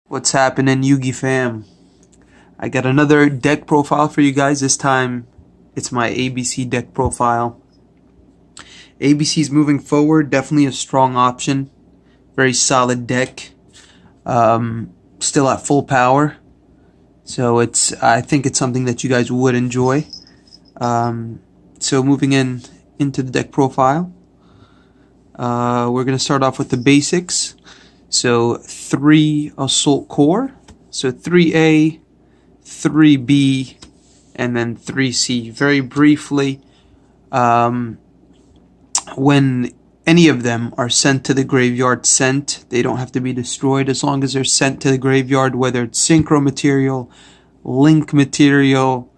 What's happening, Yugi fam? I got another deck profile for you guys. This time it's my ABC deck profile. ABC's moving forward, definitely a strong option. Very solid deck. Still at full power. So I think it's something that you guys would enjoy. So moving into the deck profile. We're going to start off with the basics. So 3 Assault Core, so 3A, 3B, and then 3C. Very briefly, when any of them are sent to the graveyard, they don't have to be destroyed as long as they're sent to the graveyard, whether it's synchro material, link material,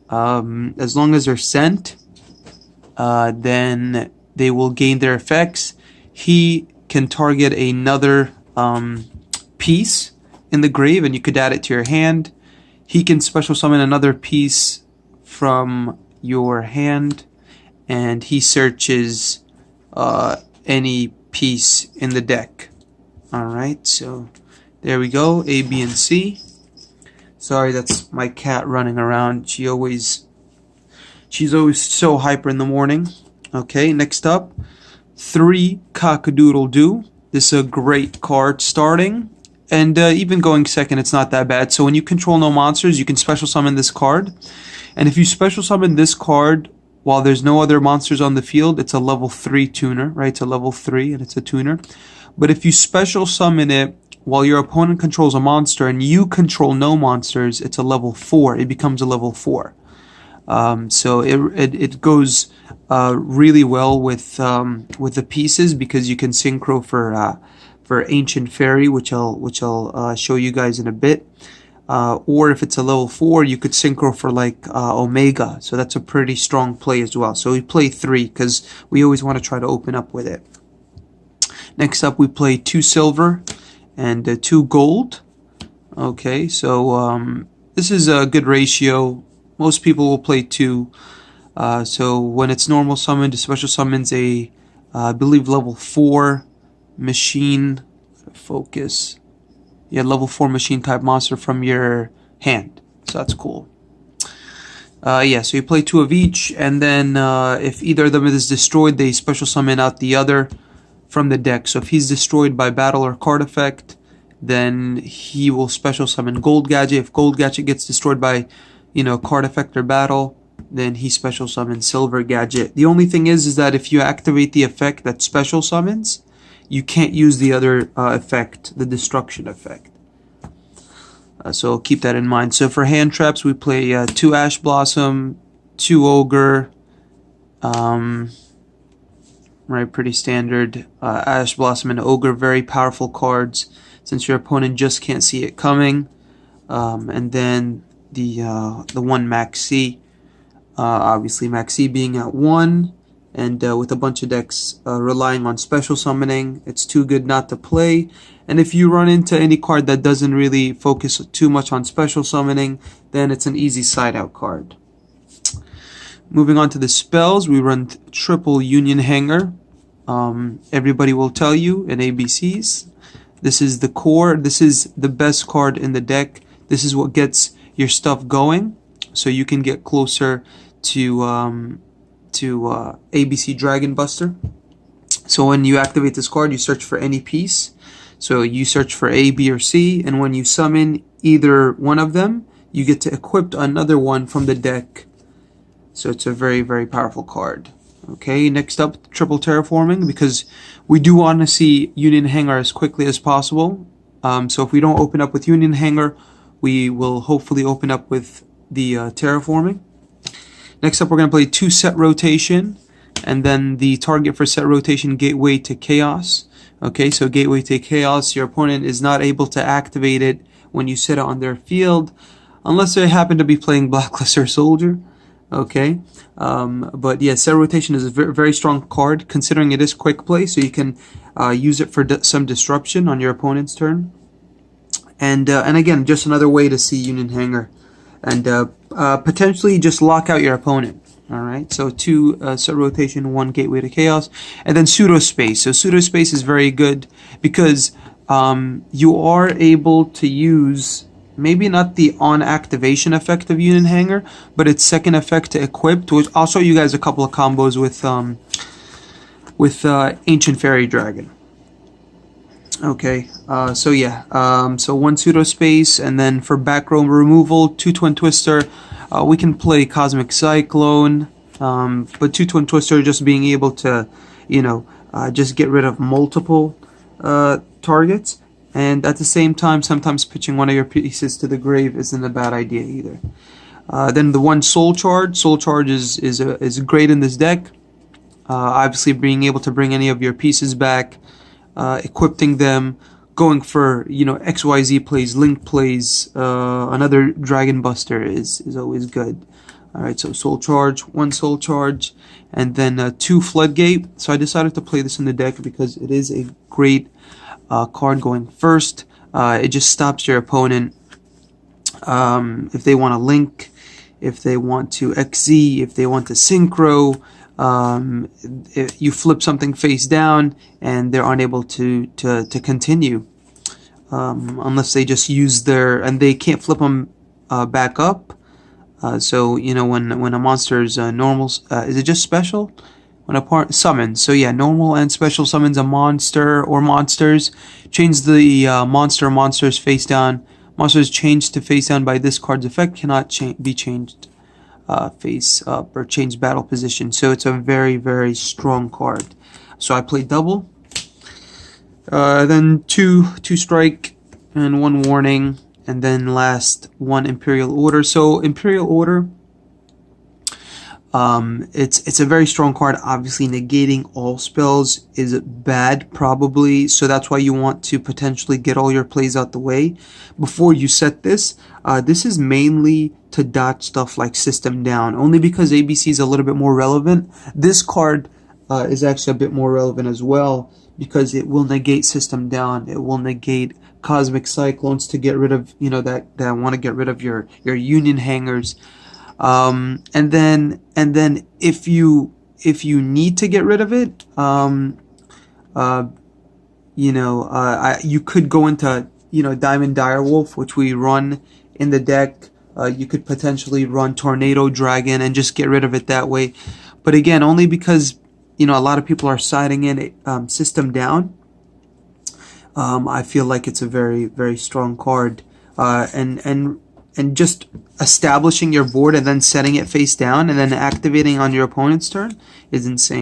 as long as they're sent, then they will gain their effects. He can target another piece in the grave, and you could add it to your hand. He can special summon another piece from your hand, and he searches any piece in the deck. Alright, so there we go, A, B, and C. Sorry, that's my cat running around. She's always so hyper in the morning. Okay, next up, 3 Cock-a-doodle-doo. This is a great card starting, and even going second, it's not that bad. So when you control no monsters, you can special summon this card. And if you special summon this card while there's no other monsters on the field, it's a level 3 tuner, right? It's a level 3 and it's a tuner. But if you special summon it while your opponent controls a monster and you control no monsters, it's a level 4. It becomes a level 4. So it goes really well with the pieces, because you can synchro for Ancient Fairy, which I'll show you guys in a bit. Or if it's a level 4, you could synchro for like Omega. So that's a pretty strong play as well. So we play 3 because we always want to try to open up with it. Next up, we play 2 silver and 2 gold. Okay, so this is a good ratio. Most people will play 2. So when it's normal summoned, it special summons a, I believe, level 4 machine. Focus. Yeah, level 4 machine type monster from your hand. So that's cool. Yeah, so you play 2 of each, and then if either of them is destroyed, they special summon out the other from the deck. So if he's destroyed by battle or card effect, then he will special summon Gold Gadget. If Gold Gadget gets destroyed by card effect or battle, then he special summons Silver Gadget. The only thing is that if you activate the effect that special summons, you can't use the other effect, the destruction effect. So keep that in mind. So for hand traps, we play 2 Ash Blossom, 2 Ogre, right, pretty standard. Ash Blossom and Ogre, very powerful cards, since your opponent just can't see it coming. And then the 1 Maxi, obviously Maxi being at 1, and with a bunch of decks relying on special summoning, it's too good not to play. And if you run into any card that doesn't really focus too much on special summoning, then it's an easy side out card. Moving on to the spells, we run triple Union Hanger. Everybody will tell you in ABCs, this is the core, this is the best card in the deck. This is what gets your stuff going, so you can get closer to ABC Dragon Buster. So when you activate this card, you search for any piece. So you search for A, B, or C, and when you summon either one of them, you get to equip another one from the deck. So it's a very, very powerful card. Okay, next up, triple Terraforming, because we do want to see Union Hanger as quickly as possible. So if we don't open up with Union Hanger, we will hopefully open up with the Terraforming. Next up, we're going to play 2 Set Rotation, and then the target for Set Rotation, Gateway to Chaos. Okay, so Gateway to Chaos, your opponent is not able to activate it when you set it on their field, unless they happen to be playing Blackluster Soldier. Okay, but yeah, Set Rotation is a very strong card, considering it is quick play, so you can use it for some disruption on your opponent's turn. And again, just another way to see Union Hanger, and potentially just lock out your opponent. Alright, so 2 Set Rotation, 1 Gateway to Chaos, and then Pseudo Space. So Pseudo Space is very good because you are able to use maybe not the on activation effect of Union Hanger, but its second effect to equip. Which I'll show you guys a couple of combos with Ancient Fairy Dragon. Okay, so yeah, so 1 pseudo space, and then for back row removal, 2 Twin Twister. We can play Cosmic Cyclone, but 2 Twin Twister just being able to, just get rid of multiple targets, and at the same time, sometimes pitching one of your pieces to the grave isn't a bad idea either. Then the 1 Soul Charge. Soul Charge is great in this deck. Obviously, being able to bring any of your pieces back, equipping them, going for XYZ plays, Link plays, another Dragon Buster is always good. All right, so Soul Charge, 1 Soul Charge, and then 2 Floodgate. So I decided to play this in the deck because it is a great card going first. It just stops your opponent if they want to Link, if they want to XZ, if they want to Synchro. If you flip something face down and they're unable to continue, unless they just use and they can't flip them back up. So when a monster's normal, is it just special? When a part summons, so yeah, normal and special summons a monster or monsters, change the monsters face down. Monsters changed to face down by this card's effect cannot be changed face up or change battle position. So it's a very, very strong card. So I played double. Then two strike and 1 warning, and then last 1 Imperial Order. So Imperial Order, it's a very strong card. Obviously, negating all spells is bad, probably. So that's why you want to potentially get all your plays out the way before you set this. This is mainly to dodge stuff like System Down, only because ABC is a little bit more relevant. This card is actually a bit more relevant as well because it will negate System Down. It will negate Cosmic Cyclones to get rid of that want to get rid of your Union Hangers. And then if you need to get rid of it, you could go into Diamond Direwolf, which we run in the deck. You could potentially run Tornado Dragon and just get rid of it that way. But again, only because a lot of people are siding in System Down. I feel like it's a very, very strong card, and just establishing your board and then setting it face down and then activating on your opponent's turn is insane.